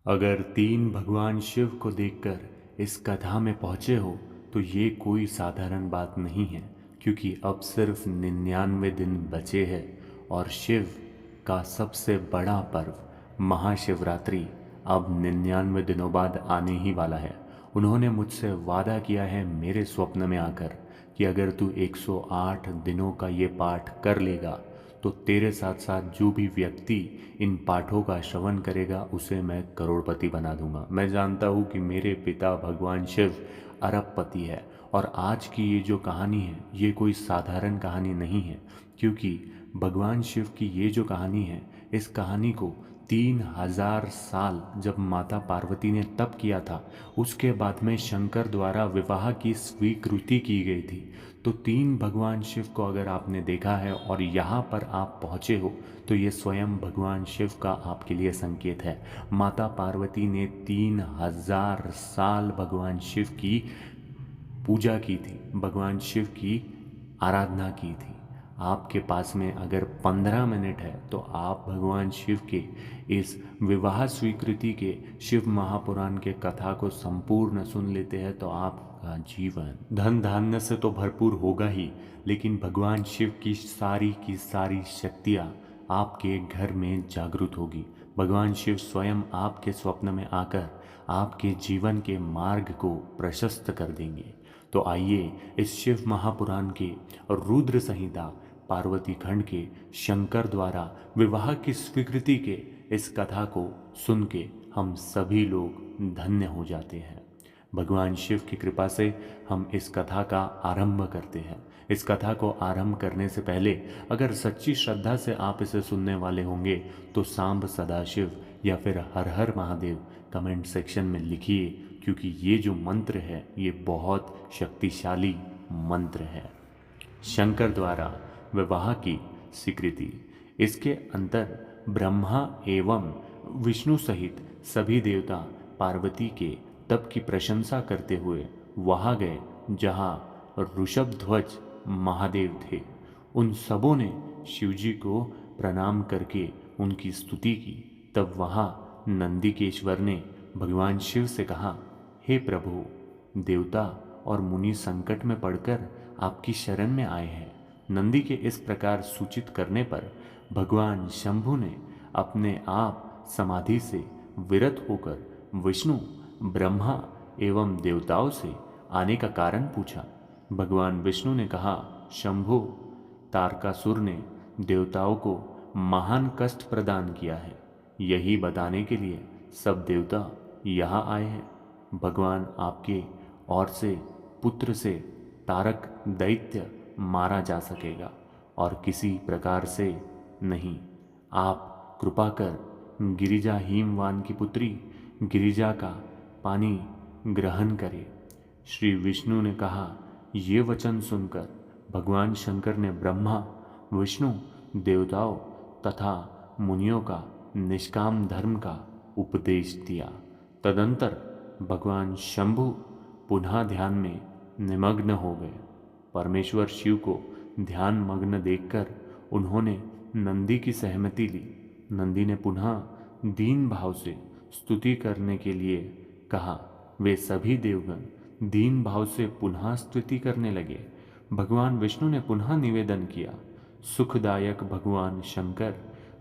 अगर तीन भगवान शिव को देखकर इस कथा में पहुंचे हो तो ये कोई साधारण बात नहीं है, क्योंकि अब सिर्फ 99 दिन बचे हैं और शिव का सबसे बड़ा पर्व महाशिवरात्रि अब 99 दिनों बाद आने ही वाला है। उन्होंने मुझसे वादा किया है मेरे स्वप्न में आकर कि अगर तू 108 दिनों का ये पाठ कर लेगा तो तेरे साथ साथ जो भी व्यक्ति इन पाठों का श्रवण करेगा उसे मैं करोड़पति बना दूंगा। मैं जानता हूँ कि मेरे पिता भगवान शिव अरबपति है और आज की ये जो कहानी है ये कोई साधारण कहानी नहीं है, क्योंकि भगवान शिव की ये जो कहानी है इस कहानी को 3000 साल जब माता पार्वती ने तप किया था उसके बाद में शंकर द्वारा विवाह की स्वीकृति की गई थी। तो तीन भगवान शिव को अगर आपने देखा है और यहाँ पर आप पहुँचे हो तो ये स्वयं भगवान शिव का आपके लिए संकेत है। माता पार्वती ने 3000 साल भगवान शिव की पूजा की थी, भगवान शिव की आराधना की थी। आपके पास में अगर 15 मिनट है तो आप भगवान शिव के इस विवाह स्वीकृति के शिव महापुराण के कथा को संपूर्ण सुन लेते हैं तो आपका जीवन धन धान्य से तो भरपूर होगा ही, लेकिन भगवान शिव की सारी शक्तियाँ आपके घर में जागृत होगी। भगवान शिव स्वयं आपके स्वप्न में आकर आपके जीवन के मार्ग को प्रशस्त कर देंगे। तो आइए इस शिव महापुराण के और रुद्र संहिता पार्वती खंड के शंकर द्वारा विवाह की स्वीकृति के इस कथा को सुन के हम सभी लोग धन्य हो जाते हैं। भगवान शिव की कृपा से हम इस कथा का आरंभ करते हैं। इस कथा को आरंभ करने से पहले अगर सच्ची श्रद्धा से आप इसे सुनने वाले होंगे तो सांब सदाशिव या फिर हर हर महादेव कमेंट सेक्शन में लिखिए, क्योंकि ये जो मंत्र है ये बहुत शक्तिशाली मंत्र है। शंकर द्वारा विवाह की स्वीकृति। इसके अंतर ब्रह्मा एवं विष्णु सहित सभी देवता पार्वती के तप की प्रशंसा करते हुए वहां गए जहां ऋषभध्वज महादेव थे। उन सबों ने शिवजी को प्रणाम करके उनकी स्तुति की। तब वहां नंदिकेश्वर ने भगवान शिव से कहा, हे प्रभु, देवता और मुनि संकट में पड़कर आपकी शरण में आए हैं। नंदी के इस प्रकार सूचित करने पर भगवान शंभु ने अपने आप समाधि से विरत होकर विष्णु, ब्रह्मा एवं देवताओं से आने का कारण पूछा। भगवान विष्णु ने कहा, शंभु, तारकासुर ने देवताओं को महान कष्ट प्रदान किया है, यही बताने के लिए सब देवता यहाँ आए हैं। भगवान आपके ओर से पुत्र से तारक दैत्य मारा जा सकेगा और किसी प्रकार से नहीं। आप कृपा कर गिरिजा हिमवान की पुत्री गिरिजा का पानी ग्रहण करें। श्री विष्णु ने कहा। ये वचन सुनकर भगवान शंकर ने ब्रह्मा, विष्णु, देवताओं तथा मुनियों का निष्काम धर्म का उपदेश दिया। तदंतर भगवान शंभु पुनः ध्यान में निमग्न हो गए। परमेश्वर शिव को ध्यान मग्न देखकर उन्होंने नंदी की सहमति ली। नंदी ने पुनः दीन भाव से स्तुति करने के लिए कहा। वे सभी देवगण दीन भाव से पुनः स्तुति करने लगे। भगवान विष्णु ने पुनः निवेदन किया, सुखदायक भगवान शंकर,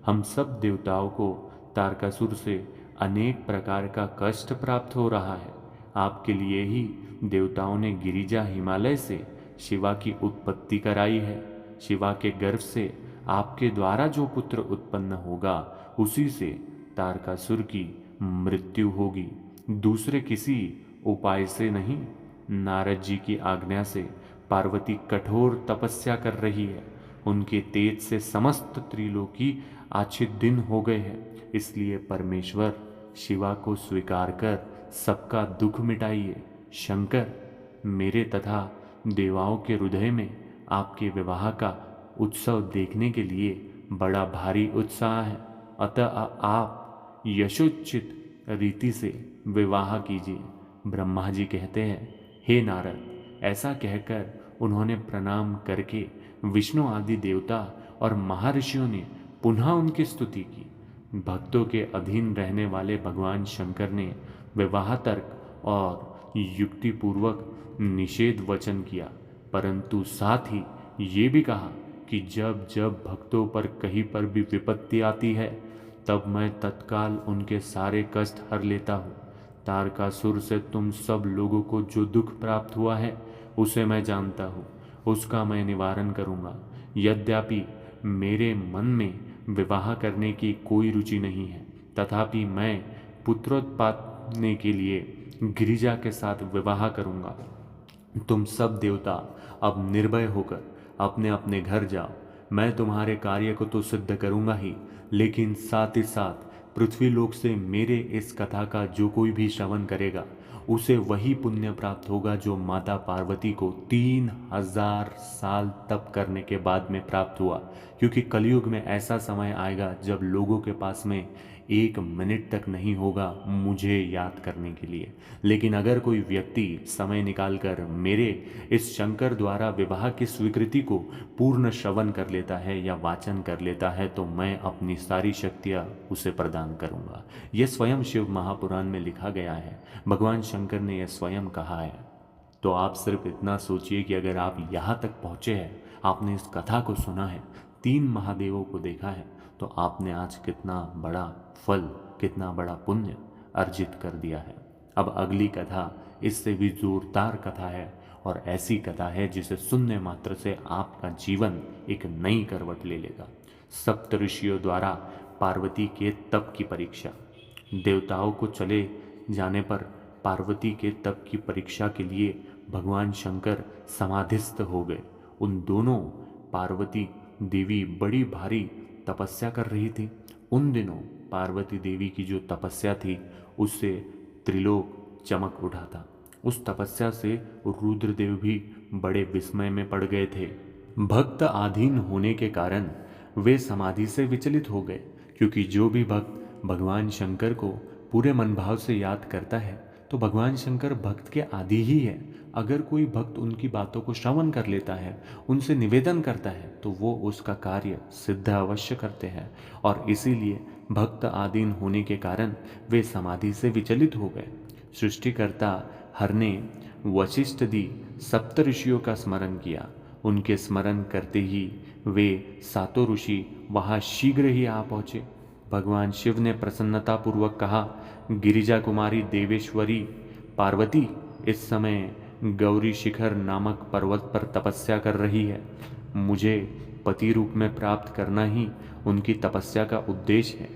हम सब देवताओं को तारकासुर से अनेक प्रकार का कष्ट प्राप्त हो रहा है। आपके लिए ही देवताओं ने गिरिजा हिमालय से शिवा की उत्पत्ति कराई है। शिवा के गर्भ से आपके द्वारा जो पुत्र उत्पन्न होगा उसी से तारकासुर की मृत्यु होगी, दूसरे किसी उपाय से नहीं। नारद जी की आज्ञा से पार्वती कठोर तपस्या कर रही है। उनके तेज से समस्त त्रिलोकी आच्छादित हो गए हैं। इसलिए परमेश्वर शिवा को स्वीकार कर सबका दुख मिटाइए। शंकर, मेरे तथा देवाओं के हृदय में आपके विवाह का उत्सव देखने के लिए बड़ा भारी उत्साह है। अतः आप यशोचित रीति से विवाह कीजिए। ब्रह्मा जी कहते हैं, हे नारद, ऐसा कहकर उन्होंने प्रणाम करके विष्णु आदि देवता और महर्षियों ने पुनः उनकी स्तुति की। भक्तों के अधीन रहने वाले भगवान शंकर ने विवाह तर्क और युक्तिपूर्वक निषेध वचन किया, परंतु साथ ही ये भी कहा कि जब जब भक्तों पर कहीं पर भी विपत्ति आती है तब मैं तत्काल उनके सारे कष्ट हर लेता हूँ। तारकासुर से तुम सब लोगों को जो दुख प्राप्त हुआ है उसे मैं जानता हूँ, उसका मैं निवारण करूँगा। यद्यपि मेरे मन में विवाह करने की कोई रुचि नहीं है, तथापि मैं पुत्रोत्पादने के लिए गिरिजा के साथ विवाह करूँगा। तुम सब देवता अब निर्भय होकर अपने अपने घर जाओ। मैं तुम्हारे कार्य को तो सिद्ध करूँगा ही, लेकिन साथ ही साथ पृथ्वीलोक से मेरे इस कथा का जो कोई भी श्रवण करेगा उसे वही पुण्य प्राप्त होगा जो माता पार्वती को 3000 साल तप करने के बाद में प्राप्त हुआ। क्योंकि कलयुग में ऐसा समय आएगा जब लोगों के पास में 1 मिनट तक नहीं होगा मुझे याद करने के लिए। लेकिन अगर कोई व्यक्ति समय निकालकर मेरे इस शंकर द्वारा विवाह की स्वीकृति को पूर्ण श्रवण कर लेता है या वाचन कर लेता है तो मैं अपनी सारी शक्तियाँ उसे प्रदान करूँगा। यह स्वयं शिव महापुराण में लिखा गया है, भगवान शंकर ने यह स्वयं कहा है। तो आप सिर्फ इतना सोचिए कि अगर आप यहाँ तक पहुँचे हैं, आपने इस कथा को सुना है, 3 महादेवों को देखा है, तो आपने आज कितना बड़ा फल, कितना बड़ा पुण्य अर्जित कर दिया है। अब अगली कथा इससे भी जोरदार कथा है और ऐसी कथा है जिसे सुनने मात्र से आपका जीवन एक नई करवट ले लेगा। सप्त ऋषियों द्वारा पार्वती के तप की परीक्षा। देवताओं को चले जाने पर पार्वती के तप की परीक्षा के लिए भगवान शंकर समाधिस्थ हो गए। उन दोनों पार्वती देवी बड़ी भारी तपस्या कर रही थी। उन दिनों पार्वती देवी की जो तपस्या थी उससे त्रिलोक चमक उठा था। उस तपस्या से रुद्रदेव भी बड़े विस्मय में पड़ गए थे। भक्त आधीन होने के कारण वे समाधि से विचलित हो गए, क्योंकि जो भी भक्त भगवान शंकर को पूरे मन भाव से याद करता है तो भगवान शंकर भक्त के आदि ही है। अगर कोई भक्त उनकी बातों को श्रवण कर लेता है, उनसे निवेदन करता है, तो वो उसका कार्य सिद्ध अवश्य करते हैं। और इसीलिए भक्त आधीन होने के कारण वे समाधि से विचलित हो गए। सृष्टिकर्ता हर ने वशिष्ठ दी सप्त ऋषियों का स्मरण किया। उनके स्मरण करते ही वे सातों ऋषि वहाँ शीघ्र ही आ पहुँचे। भगवान शिव ने प्रसन्नतापूर्वक कहा, गिरिजा कुमारी देवेश्वरी पार्वती इस समय गौरी शिखर नामक पर्वत पर तपस्या कर रही है। मुझे पति रूप में प्राप्त करना ही उनकी तपस्या का उद्देश्य है।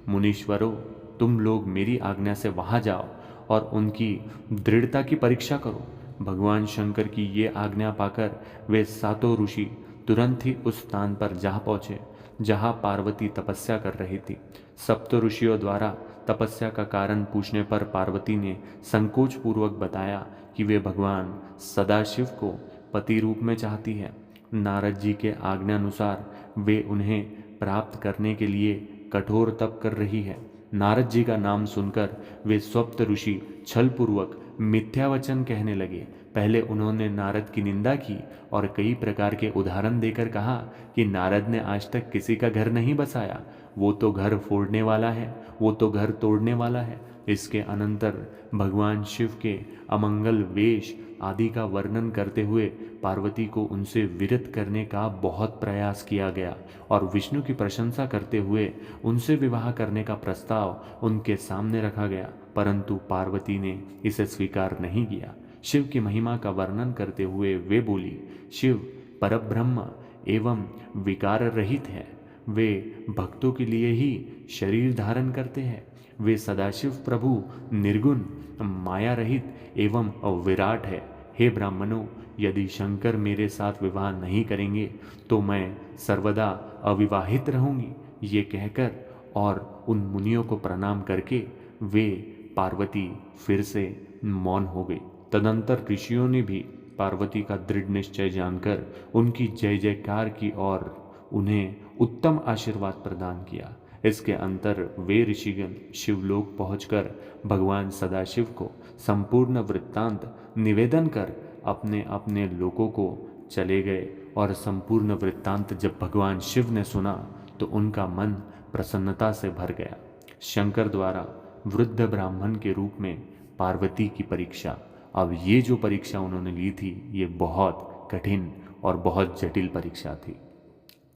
मुनीश्वरों, तुम लोग मेरी आज्ञा से वहाँ जाओ और उनकी दृढ़ता की परीक्षा करो। भगवान शंकर की ये आज्ञा पाकर वे सातों ऋषि तुरंत ही उस स्थान पर जा पहुँचे जहाँ पार्वती तपस्या कर रही थी। सप्त ऋषियों द्वारा तपस्या का कारण पूछने पर पार्वती ने संकोच पूर्वक बताया कि वे भगवान सदाशिव को पति रूप में चाहती है। नारद जी के आज्ञानुसार वे उन्हें प्राप्त करने के लिए कठोर तप कर रही है। नारद जी का नाम सुनकर वे सप्त ऋषि छलपूर्वक मिथ्या वचन कहने लगे। पहले उन्होंने नारद की निंदा की और कई प्रकार के उदाहरण देकर कहा कि नारद ने आज तक किसी का घर नहीं बसाया, वो तो घर फोड़ने वाला है, वो तो घर तोड़ने वाला है। इसके अनंतर भगवान शिव के अमंगल वेश आदि का वर्णन करते हुए पार्वती को उनसे विरत करने का बहुत प्रयास किया गया और विष्णु की प्रशंसा करते हुए उनसे विवाह करने का प्रस्ताव उनके सामने रखा गया, परंतु पार्वती ने इसे स्वीकार नहीं किया। शिव की महिमा का वर्णन करते हुए वे बोली, शिव परब्रह्म एवं विकार रहित है। वे भक्तों के लिए ही शरीर धारण करते हैं। वे सदाशिव प्रभु निर्गुण माया रहित एवं विराट है। हे ब्राह्मणों, यदि शंकर मेरे साथ विवाह नहीं करेंगे तो मैं सर्वदा अविवाहित रहूंगी। ये कहकर और उन मुनियों को प्रणाम करके वे पार्वती फिर से मौन हो गई। तदंतर ऋषियों ने भी पार्वती का दृढ़ निश्चय जानकर उनकी जय जयकार की और उन्हें उत्तम आशीर्वाद प्रदान किया। इसके अंतर वे ऋषिगण शिवलोक पहुंचकर भगवान सदाशिव को संपूर्ण वृत्तांत निवेदन कर अपने अपने लोकों को चले गए। और संपूर्ण वृत्तांत जब भगवान शिव ने सुना तो उनका मन प्रसन्नता से भर गया। शंकर द्वारा वृद्ध ब्राह्मण के रूप में पार्वती की परीक्षा। अब ये जो परीक्षा उन्होंने ली थी ये बहुत कठिन और बहुत जटिल परीक्षा थी।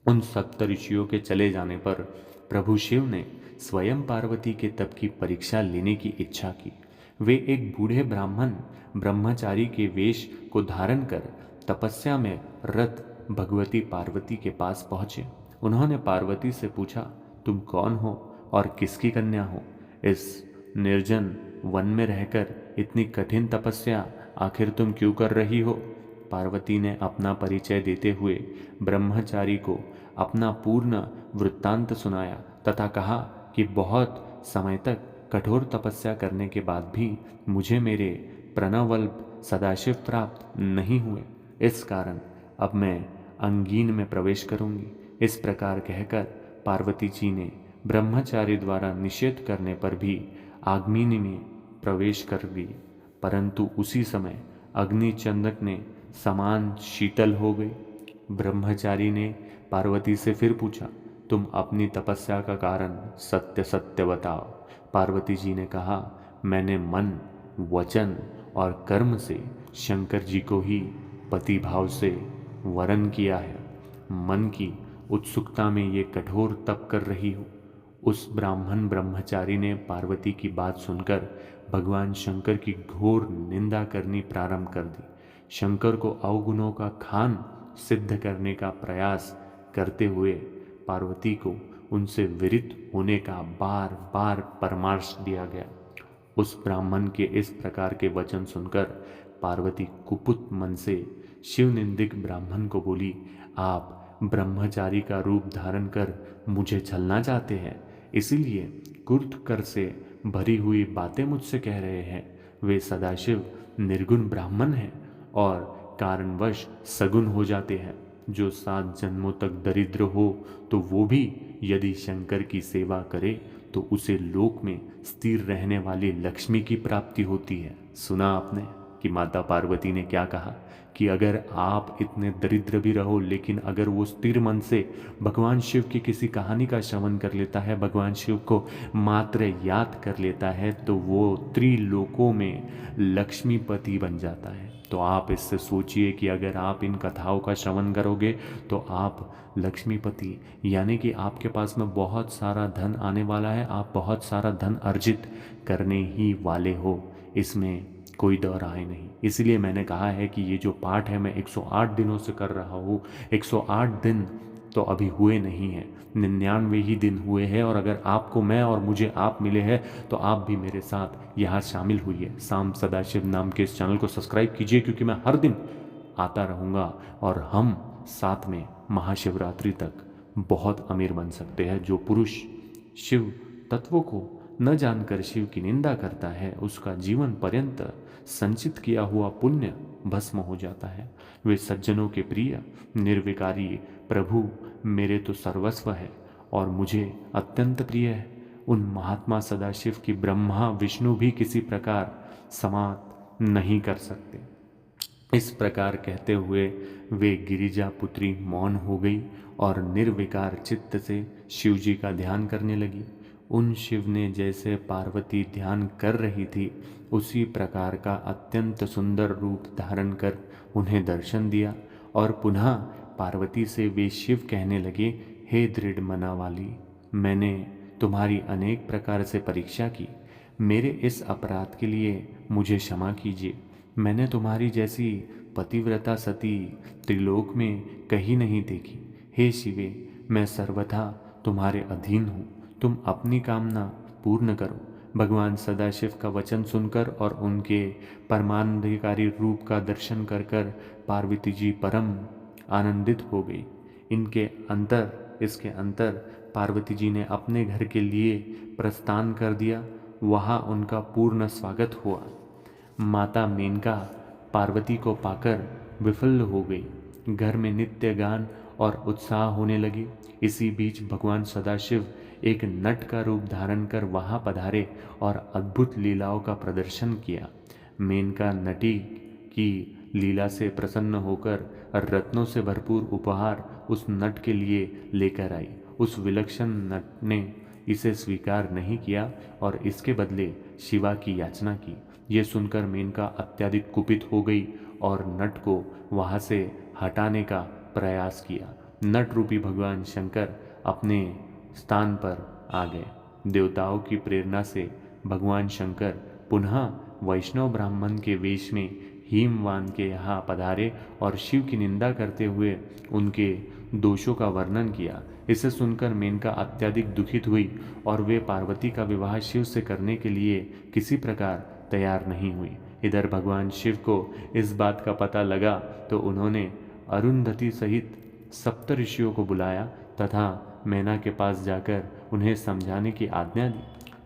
उन सप्तऋषियों के चले जाने पर प्रभु शिव ने स्वयं पार्वती के तप की परीक्षा लेने की इच्छा की। वे एक बूढ़े ब्राह्मण ब्रह्मचारी के वेश को धारण कर तपस्या में रत भगवती पार्वती के पास पहुंचे। उन्होंने पार्वती से पूछा, तुम कौन हो और किसकी कन्या हो? इस निर्जन वन में रहकर इतनी कठिन तपस्या आखिर तुम क्यों कर रही हो? पार्वती ने अपना परिचय देते हुए ब्रह्मचारी को अपना पूर्ण वृत्तांत सुनाया तथा कहा कि बहुत समय तक कठोर तपस्या करने के बाद भी मुझे मेरे प्रणवल्प सदाशिव प्राप्त नहीं हुए। इस कारण अब मैं अंगीन में प्रवेश करूंगी। इस प्रकार कहकर पार्वती जी ने ब्रह्मचारी द्वारा निषेध करने पर भी आग्निनी में प्रवेश कर ली, परंतु उसी समय अग्नि चंदक ने समान शीतल हो गई। ब्रह्मचारी ने पार्वती से फिर पूछा, तुम अपनी तपस्या का कारण सत्य सत्य बताओ। पार्वती जी ने कहा, मैंने मन, वचन और कर्म से शंकर जी को ही पति भाव से वरण किया है। मन की उत्सुकता में ये कठोर तप कर रही हूँ। उस ब्राह्मण ब्रह्मचारी ने पार्वती की बात सुनकर भगवान शंकर की घोर निंदा करनी प्रारंभ कर दी। शंकर को अवगुणों का खान सिद्ध करने का प्रयास करते हुए पार्वती को उनसे विरत होने का बार बार परामर्श दिया गया। उस ब्राह्मण के इस प्रकार के वचन सुनकर पार्वती कुपित मन से शिवनिंदिक ब्राह्मण को बोली, आप ब्रह्मचारी का रूप धारण कर मुझे छलना चाहते हैं, इसीलिए कुर्त कर से भरी हुई बातें मुझसे कह रहे हैं। वे सदाशिव निर्गुण ब्राह्मण हैं और कारणवश सगुण हो जाते हैं। जो 7 जन्मों तक दरिद्र हो तो वो भी यदि शंकर की सेवा करे तो उसे लोक में स्थिर रहने वाली लक्ष्मी की प्राप्ति होती है। सुना आपने कि माता पार्वती ने क्या कहा कि अगर आप इतने दरिद्र भी रहो, लेकिन अगर वो स्थिर मन से भगवान शिव की किसी कहानी का श्रवण कर लेता है, भगवान शिव को मात्र याद कर लेता है, तो वो त्रिलोकों में लक्ष्मीपति बन जाता है। तो आप इससे सोचिए कि अगर आप इन कथाओं का श्रवण करोगे तो आप लक्ष्मीपति यानी कि आपके पास में बहुत सारा धन आने वाला है, आप बहुत सारा धन अर्जित करने ही वाले हो, इसमें कोई दो राय नहीं। इसलिए मैंने कहा है कि ये जो पाठ है मैं 108 दिनों से कर रहा हूँ। 108 दिन तो अभी हुए नहीं हैं, 99 ही दिन हुए हैं। और अगर आपको मैं और मुझे आप मिले हैं तो आप भी मेरे साथ यहाँ शामिल हुइए। शाम सदाशिव नाम के इस चैनल को सब्सक्राइब कीजिए, क्योंकि मैं हर दिन आता रहूँगा और हम साथ में महाशिवरात्रि तक बहुत अमीर बन सकते हैं। जो पुरुष शिव तत्वों को न जानकर शिव की निंदा करता है उसका जीवन पर्यंत संचित किया हुआ पुण्य भस्म हो जाता है। वे सज्जनों के प्रिय निर्विकारी प्रभु मेरे तो सर्वस्व है और मुझे अत्यंत प्रिय है। उन महात्मा सदाशिव की ब्रह्मा विष्णु भी किसी प्रकार समाप्त नहीं कर सकते। इस प्रकार कहते हुए वे गिरिजा पुत्री मौन हो गई और निर्विकार चित्त से शिव जी का ध्यान करने लगी। उन शिव ने जैसे पार्वती ध्यान कर रही थी उसी प्रकार का अत्यंत सुंदर रूप धारण कर उन्हें दर्शन दिया और पुनः पार्वती से वे शिव कहने लगे, हे दृढ़ मना वाली, मैंने तुम्हारी अनेक प्रकार से परीक्षा की, मेरे इस अपराध के लिए मुझे क्षमा कीजिए। मैंने तुम्हारी जैसी पतिव्रता सती त्रिलोक में कहीं नहीं देखी। हे शिवे, मैं सर्वथा तुम्हारे अधीन हूँ, तुम अपनी कामना पूर्ण करो। भगवान सदाशिव का वचन सुनकर और उनके परमानंदकारी रूप का दर्शन कर कर पार्वती जी परम आनंदित हो गई। इसके अंतर पार्वती जी ने अपने घर के लिए प्रस्थान कर दिया। वहाँ उनका पूर्ण स्वागत हुआ। माता मेनका पार्वती को पाकर विफल हो गई। घर में नित्य गान और उत्साह होने लगी। इसी बीच भगवान सदाशिव एक नट का रूप धारण कर वहाँ पधारे और अद्भुत लीलाओं का प्रदर्शन किया। मेनका नटी की लीला से प्रसन्न होकर रत्नों से भरपूर उपहार उस नट के लिए लेकर आई। उस विलक्षण नट ने इसे स्वीकार नहीं किया और इसके बदले शिवा की याचना की। ये सुनकर मेनका अत्यधिक कुपित हो गई और नट को वहाँ से हटाने का प्रयास किया। नट रूपी भगवान शंकर अपने स्थान पर आ गए। देवताओं की प्रेरणा से भगवान शंकर पुनः वैष्णव ब्राह्मण के वेश में हिमवान के यहाँ पधारे और शिव की निंदा करते हुए उनके दोषों का वर्णन किया। इसे सुनकर मेनका अत्यधिक दुखित हुई और वे पार्वती का विवाह शिव से करने के लिए किसी प्रकार तैयार नहीं हुई। इधर भगवान शिव को इस बात का पता लगा तो उन्होंने अरुंधति सहित सप्त ऋषियों को बुलाया तथा मैना के पास जाकर उन्हें समझाने की आज्ञा दी।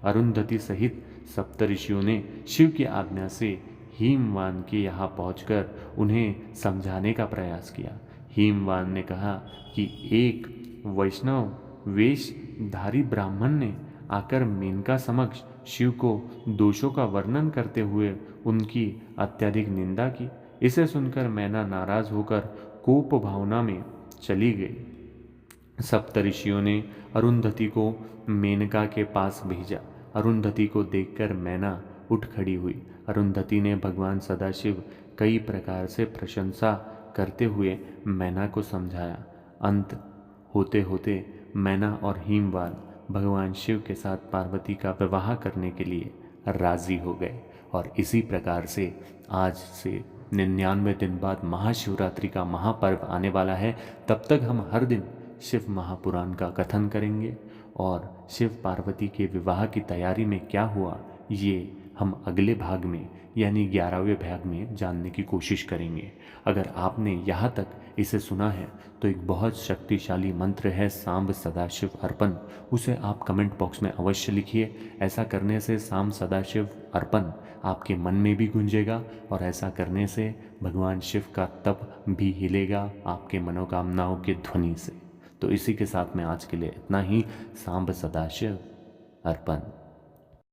अरुंधति सहित सप्त ऋषियों ने शिव की आज्ञा से हिमवान के यहाँ पहुंचकर उन्हें समझाने का प्रयास किया। हिमवान ने कहा कि एक वैष्णव वेशधारी ब्राह्मण ने आकर मेनका समक्ष शिव को दोषों का वर्णन करते हुए उनकी अत्यधिक निंदा की। इसे सुनकर मैना नाराज होकर कोप भावना में चली गई। सप्तऋषियों ने अरुंधति को मेनका के पास भेजा। अरुंधति को देखकर मैना उठ खड़ी हुई। अरुंधति ने भगवान सदाशिव कई प्रकार से प्रशंसा करते हुए मैना को समझाया। अंत होते होते मैना और हिमवान भगवान शिव के साथ पार्वती का विवाह करने के लिए राजी हो गए और इसी प्रकार से आज से 99 दिन बाद महाशिवरात्रि का महापर्व आने वाला है। तब तक हम हर दिन शिव महापुराण का कथन करेंगे और शिव पार्वती के विवाह की तैयारी में क्या हुआ ये हम अगले भाग में यानी 11वें भाग में जानने की कोशिश करेंगे। अगर आपने यहाँ तक इसे सुना है तो एक बहुत शक्तिशाली मंत्र है सांब सदाशिव अर्पण, उसे आप कमेंट बॉक्स में अवश्य लिखिए। ऐसा करने से सांब सदाशिव अर्पण आपके मन में भी गूंजेगा और ऐसा करने से भगवान शिव का तप भी हिलेगा आपके मनोकामनाओं की ध्वनि से। तो इसी के साथ में आज के लिए इतना ही। सांब सदाशिव अर्पण।